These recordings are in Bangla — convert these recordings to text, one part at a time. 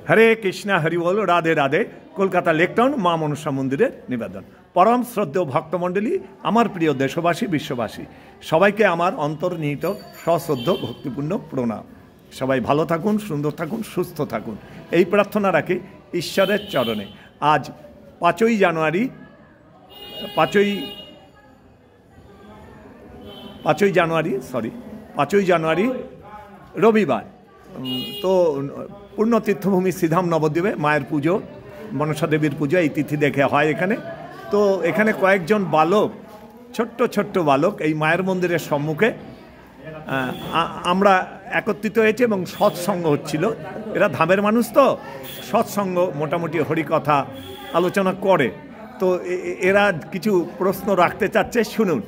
হরে কৃষ্ণ হরি বল, রাধে রাধে। কলকাতা লেকটাউন মা মনসা মন্দিরের নিবেদন। পরম শ্রদ্ধেয় ভক্তমণ্ডলী, আমার প্রিয় দেশবাসী, বিশ্ববাসী, সবাইকে আমার অন্তর্নিহিত সশ্রদ্ধ ভক্তিপূর্ণ প্রণাম। সবাই ভালো থাকুন, সুন্দর থাকুন, সুস্থ থাকুন, এই প্রার্থনা রাখি ঈশ্বরের চরণে। আজ 5ই জানুয়ারি রবিবার। তো পূর্ণতীর্থভূমি শ্রীধাম নবদ্বীপে মায়ের পুজো, মনসা দেবীর পুজো এই তিথি দেখে হয় এখানে। তো এখানে কয়েকজন বালক, ছোট্ট বালক এই মায়ের মন্দিরের সম্মুখে আমরা একত্রিত হয়েছি এবং সৎসঙ্গ হচ্ছিল। এরা ধামের মানুষ, তো সৎসঙ্গ মোটামুটি হরিকথা আলোচনা করে। তো এরা কিছু প্রশ্ন রাখতে চাচ্ছে, শুনুন।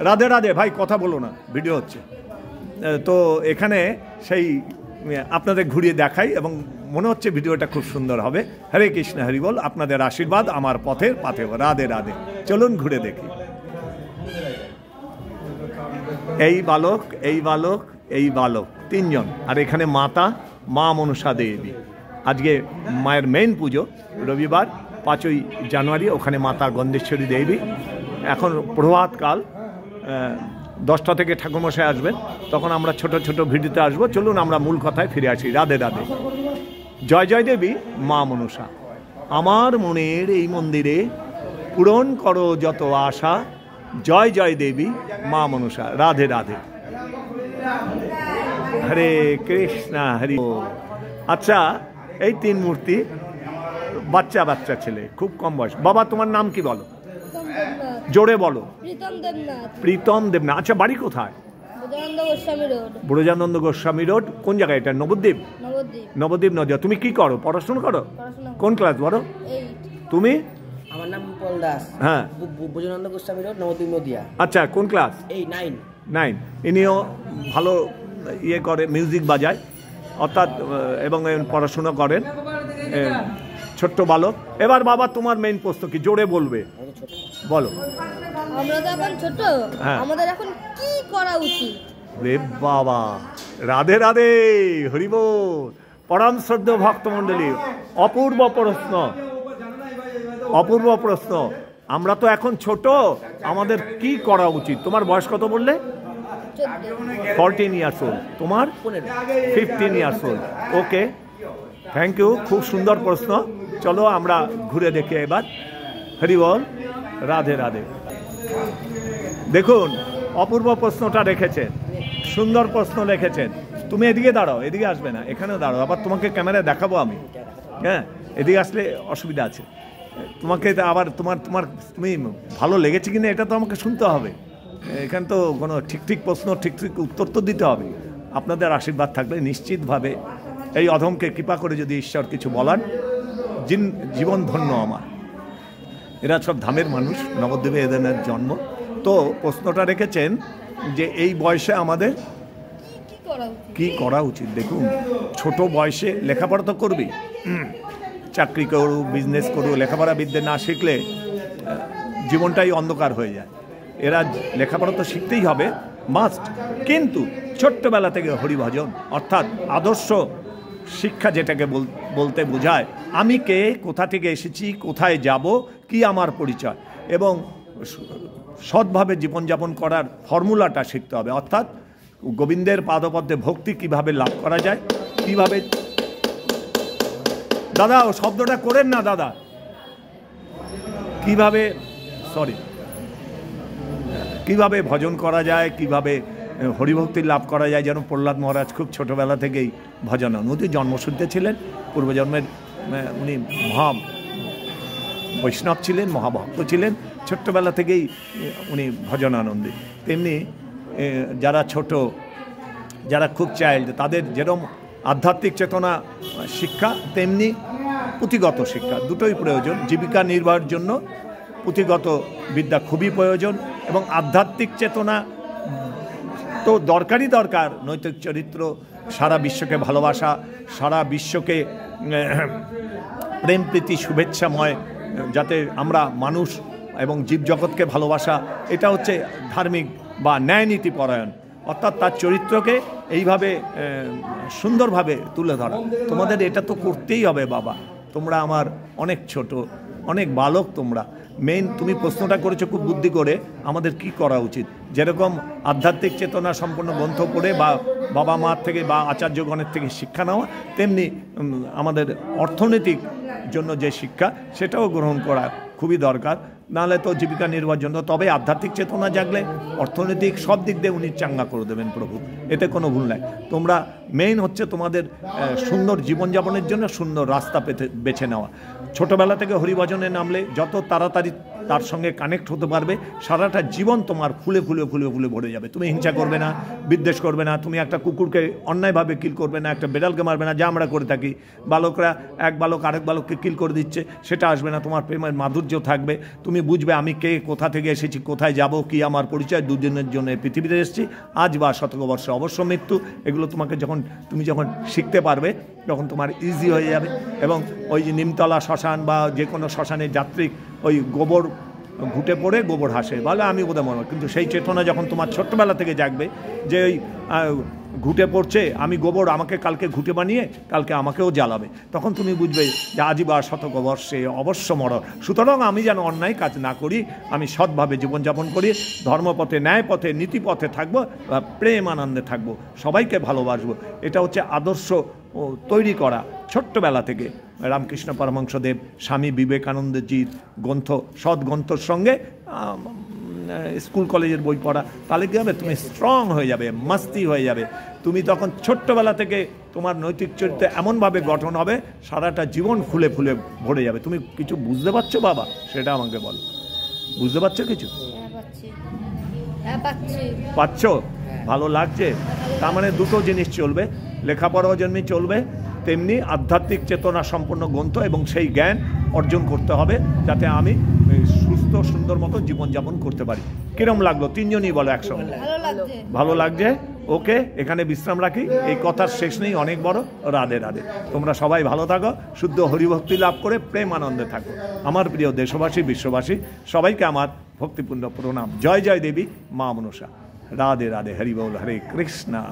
রাধে রাধে ভাই, কথা বলো না, ভিডিও হচ্ছে। তো এখানে সেই আপনাদের ঘুরিয়ে দেখাই এবং মনে হচ্ছে ভিডিওটা খুব সুন্দর হবে। হরে কৃষ্ণ হরি বল, আপনাদের আশীর্বাদ আমার পথের পাথেও। রাধে রাধে। চলুন ঘুরে দেখি। এই বালক তিনজন, আর এখানে মাতা মা মনসা দেবী। আজকে মায়ের মেইন পুজো, রবিবার 5ই জানুয়ারি। ওখানে মাতা গন্ধেশ্বরী দেবী। এখন প্রভাতকাল, 10টা থেকে ঠাকুরমশাই আসবেন, তখন আমরা ছোট ভিডিওতে আসবো। চলুন আমরা মূল কথায় ফিরে আসি। রাধে রাধে। জয় জয় দেবী মা মনসা, আমার মনের এই মন্দিরে পূরণ করো যত আশা। জয় জয় দেবী মা মনসা। রাধে রাধে। হরে কৃষ্ণ হরি। আচ্ছা, এই 3 মূর্তি বাচ্চা ছেলে, খুব কম বয়স। বাবা, তোমার নাম কি বলো? জোরে বলো। প্রীতম দেবনাথ। আচ্ছা, বাড়ি কোথায়? ব্রজানন্দ গোস্বামী রোড। কোন জায়গায় এটা? নবদ্বীপ নদিয়া। তুমি কি করো? পড়াশোনা করো? কোন ক্লাস বলো? তুমি? আমার নাম পল দাস। হ্যাঁ, ব্রজানন্দ গোস্বামী রোড, নবদ্বীপ নদিয়া। আচ্ছা, কোন ক্লাস? 9। ইনিও ভালো করে, মিউজিক বাজায় অর্থাৎ, এবং পড়াশোনা করেন। ছোট্ট বালক। এবার বাবা, তোমার মেইন প্রশ্ন কি? জোরে বলবে, বলো। আমরা তো এখন ছোট, আমাদের এখন কি করা উচিত? রে বাবা, রাধে রাধে, হরি বল। পরম শ্রদ্ধেয় ভক্তমণ্ডলী, অপূর্ব প্রশ্ন। আমরা তো এখন ছোট, আমাদের কি করা উচিত? তোমার বয়স কত বললে? 14 ইয়ার্স ওল্ড। তোমার 15 years old. Okay, thank you, খুব সুন্দর প্রশ্ন। চলো আমরা ঘুরে দেখি এবার। হরি বল, রাধে রাধে। দেখুন, অপূর্ব প্রশ্নটা রেখেছেন, সুন্দর প্রশ্ন রেখেছেন। তুমি এদিকে দাঁড়াও, এদিকে আসবে না, এখানেও দাঁড়াও। আবার তোমাকে ক্যামেরায় দেখাবো আমি। হ্যাঁ, এদিকে আসলে অসুবিধা আছে। তোমাকে আবার তুমি ভালো লেগেছে কিনা এটা তো আমাকে শুনতে হবে। এখানে তো কোনো ঠিক প্রশ্ন, ঠিক উত্তর তো দিতে হবে। আপনাদের আশীর্বাদ থাকলে নিশ্চিতভাবে এই অধমকে কৃপা করে যদি ঈশ্বর কিছু বলান, জীবন ধন্য আমার। এরা সব ধামের মানুষ, নবদ্বীপে এদের জন্ম। তো প্রশ্নটা রেখেছেন যে এই বয়সে আমাদের কি করা উচিত। দেখুন, ছোট বয়সে লেখাপড়া তো করবি, চাকরি করু, বিজনেস করু, লেখাপড়া বিদ্যে না শিখলে জীবনটাই অন্ধকার হয়ে যায়। এরা লেখাপড়া তো শিখতেই হবে, মাস্ট। কিন্তু ছোট্টবেলা থেকে হরিভজন অর্থাৎ আদর্শ শিক্ষা, যেটাকে বলতে বোঝায় আমি কে, কোথা থেকে এসেছি, কোথায় যাব, কি আমার পরিচয়, এবং সৎভাবে জীবনযাপন করার ফর্মুলাটা শিখতে হবে। অর্থাৎ গোবিন্দের পাদপদ্মে ভক্তি কিভাবে লাভ করা যায়, কিভাবে, দাদা ও শব্দটা করেন না দাদা, কিভাবে ভজন করা যায়, কিভাবে হরিভক্তি লাভ করা যায়। যেন প্রহ্লাদ মহারাজ খুব ছোটবেলা থেকেই ভজনানন্দী, উনি জন্মসূত্রে ছিলেন, পূর্বজন্মের উনি মহা বৈষ্ণব ছিলেন, মহাভক্ত ছিলেন, ছোট্টবেলা থেকেই উনি ভজনানন্দী। তেমনি যারা ছোট, যারা খুব চাইল্ড, তাদের যেরকম আধ্যাত্মিক চেতনা শিক্ষা, তেমনি পুঁথিগত শিক্ষা, দুটোই প্রয়োজন। জীবিকা নির্বাহের জন্য পুঁথিগত বিদ্যা খুবই প্রয়োজন, এবং আধ্যাত্মিক চেতনা তো দরকার। নৈতিক চরিত্র, সারা বিশ্বকে ভালোবাসা, সারা বিশ্বকে প্রেম প্রীতি শুভেচ্ছাময়, যাতে আমরা মানুষ এবং জীবজগৎকে ভালোবাসা, এটা হচ্ছে ধার্মিক বা ন্যায়নীতি পরায়ণ। অর্থাৎ তার চরিত্রকে এইভাবে সুন্দরভাবে তুলে ধরা। তোমাদের এটা তো করতেই হবে বাবা, তোমরা আমার অনেক ছোট, অনেক বালক তোমরা। মেইন তুমি প্রশ্নটা করেছো খুব বুদ্ধি করে, আমাদের কি করা উচিত। যেরকম আধ্যাত্মিক চেতনা সম্পন্ন গ্রন্থ পড়ে বা বাবা মার থেকে বা আচার্যগণের থেকে শিক্ষা নেওয়া, তেমনি আমাদের অর্থনৈতিক জন্য যে শিক্ষা সেটাও গ্রহণ করা খুবই দরকার, নাহলে তো জীবিকা নির্বাহের জন্য। তবে আধ্যাত্মিক চেতনা জাগলে অর্থনৈতিক সব দিক দিয়ে উনি চাঙ্গা করে দেবেন প্রভু, এতে কোনো ভুল নাই। তোমরা মেইন হচ্ছে তোমাদের সুন্দর জীবনযাপনের জন্য সুন্দর রাস্তা বেছে নেওয়া। ছোটোবেলা থেকে হরিভজনে নামলে যত তাড়াতাড়ি তার সঙ্গে কানেক্ট হতে পারবে, সারাটা জীবন তোমার ফুলে ফুলে ফুলে ফুলে ভরে যাবে। তুমি হিংসা করবে না, বিদ্বেষ করবে না, তুমি একটা কুকুরকে অন্যায়ভাবে কিল করবে না, একটা বেড়ালকে মারবে না, যা আমরা করে থাকি। বালকরা এক বালক আরেক বালককে কিল করে দিচ্ছে, সেটা আসবে না। তোমার প্রেমের মাধুর্য থাকবে, তুমি বুঝবে আমি কে, কোথা থেকে এসেছি, কোথায় যাব, কি আমার পরিচয়, দুদিনের জন্য পৃথিবীতে এসেছি, আজ বা শতবর্ষে অবশ্য মৃত্যু। এগুলো তোমাকে তুমি যখন শিখতে পারবে, তখন তোমার ইজি হয়ে যাবে। এবং ওই যে নিমতলা শ্মশান বা যে কোনো শ্মশানের যাত্রিক ওই গোবর ঘুটে পড়ে গোবর হাসে বলে আমি বোধহয় মনে, কিন্তু সেই চেতনা যখন তোমার ছোট্টবেলা থেকে জাগবে যে ওই ঘুটে পড়ছে, আমি গোবর, আমাকে কালকে ঘুটে বানিয়ে কালকে আমাকেও জ্বালাবে, তখন তুমি বুঝবে যে আজীবা শতবর্ষে অবশ্য মরণ। সুতরাং আমি যেন অন্যায় কাজ না করি, আমি সৎভাবে জীবনযাপন করি, ধর্মপথে, ন্যায় পথে, নীতিপথে থাকবো, প্রেম আনন্দে থাকবো, সবাইকে ভালোবাসবো। এটা হচ্ছে আদর্শ তৈরি করা ছোট্টবেলা থেকে। রামকৃষ্ণ পরমহংসদেব, স্বামী বিবেকানন্দজির গ্রন্থ, সৎ গ্রন্থর সঙ্গে স্কুল কলেজের বই পড়া, তাহলে কী হবে, তুমি স্ট্রং হয়ে যাবে, মাস্তি হয়ে যাবে। তুমি তখন ছোট্টবেলা থেকে তোমার নৈতিক চরিত্র এমনভাবে গঠন হবে, সারাটা জীবন ফুলে ফুলে ভরে যাবে। তুমি কিছু বুঝতে পারছো বাবা, সেটা আমাকে বলো, বুঝতে পারছো কিছু? পাচ্ছ? ভালো লাগছে? তার মানে দুটো জিনিস চলবে, লেখাপড়াও যেমনি চলবে, তেমনি আধ্যাত্মিক চেতনা সম্পন্ন গ্রন্থ এবং সেই জ্ঞান অর্জন করতে হবে, যাতে আমি সুস্থ সুন্দর মতো জীবনযাপন করতে পারি। কিরম লাগলো? তিনজনই বলো একসঙ্গে। ভালো লাগছে? ওকে, এখানে বিশ্রাম রাখি, এই কথার শেষ নেই, অনেক বড়। রাধে রাধে। তোমরা সবাই ভালো থাকো, শুদ্ধ হরিভক্তি লাভ করে প্রেম আনন্দে থাকো। আমার প্রিয় দেশবাসী, বিশ্ববাসী, সবাইকে আমার ভক্তিপূর্ণ প্রণাম। জয় জয় দেবী মা মনসা। রাধে রাধে। হরি বল। হরে কৃষ্ণা।